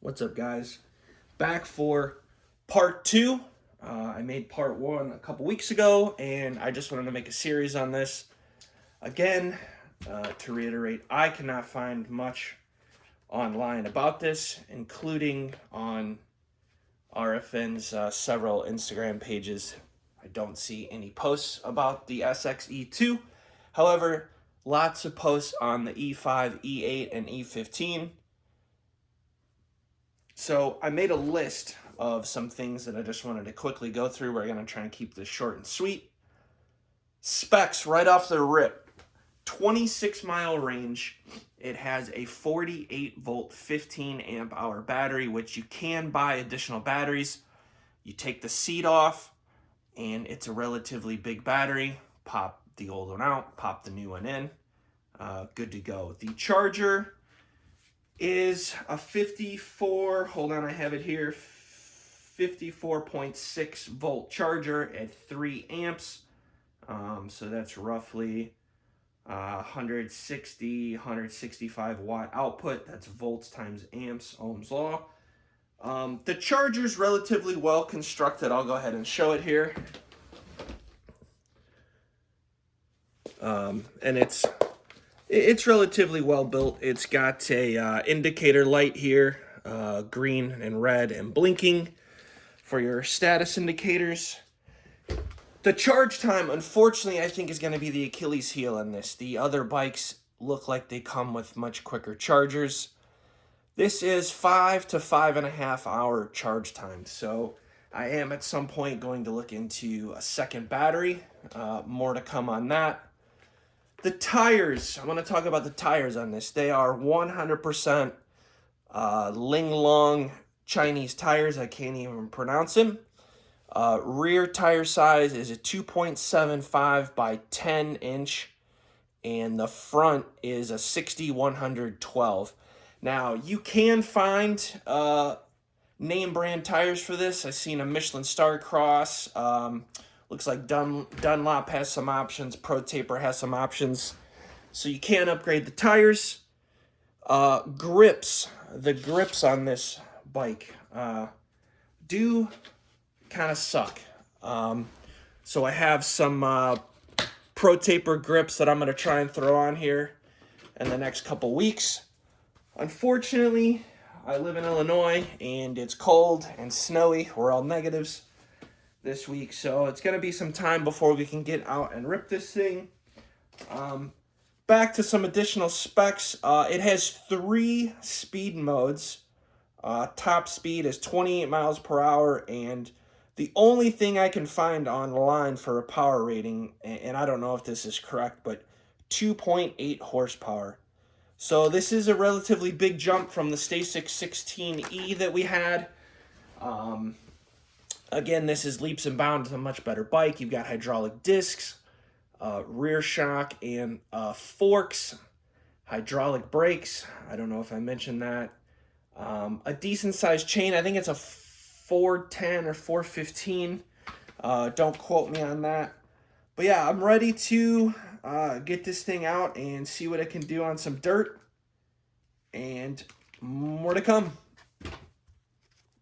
What's up, guys? Back for part two. I made part one a couple weeks ago, and I just wanted to make a series on this. Again, to reiterate, I cannot find much online about this, including on RFN's several Instagram pages. I don't see any posts about the SX-E2. However, lots of posts on the E5, E8, and E15. So I made a list of some things that I just wanted to quickly go through. We're going to try and keep this short and sweet. Specs right off the rip. 26-mile range. It has a 48-volt, 15-amp-hour battery, which you can buy additional batteries. You take the seat off, and it's a relatively big battery. Pop the old one out, pop the new one in. Good to go. The charger is a 54.6 volt charger at 3 amps. So that's roughly 165 watt output. That's volts times amps, Ohm's law. The charger's relatively well constructed. I'll go ahead and show it here. And it's relatively well built. It's got a indicator light here, green and red and blinking for your status indicators. The charge time, unfortunately, I think is going to be the Achilles heel on this. The other bikes look like they come with much quicker chargers. This is 5 to 5.5 hour charge time. So I am at some point going to look into a second battery. More to come on that. The tires, I want to talk about the tires on this. They are 100% Ling Long Chinese tires. I can't even pronounce them. Rear tire size is a 2.75 by 10 inch, and the front is a 60-112. Now, you can find name brand tires for this. I've seen a Michelin Star Cross. Looks like Dunlop has some options. Pro Taper has some options. So you can upgrade the tires. Grips. The grips on this bike do kind of suck. So I have some Pro Taper grips that I'm going to try and throw on here in the next couple weeks. Unfortunately, I live in Illinois and it's cold and snowy. We're all negatives this week, so it's going to be some time before we can get out and rip this thing. Back to some additional specs. It has 3 speed modes. Top speed is 28 miles per hour, and the only thing I can find online for a power rating, and I don't know if this is correct, but 2.8 horsepower. So this is a relatively big jump from the STACYC 16E that we had. Again, this is leaps and bounds a much better bike. You've got hydraulic discs, rear shock, and forks, hydraulic brakes. I don't know if I mentioned that. A decent sized chain. I think it's a 410 or 415. Don't quote me on that. But yeah, I'm ready to get this thing out and see what it can do on some dirt. And more to come.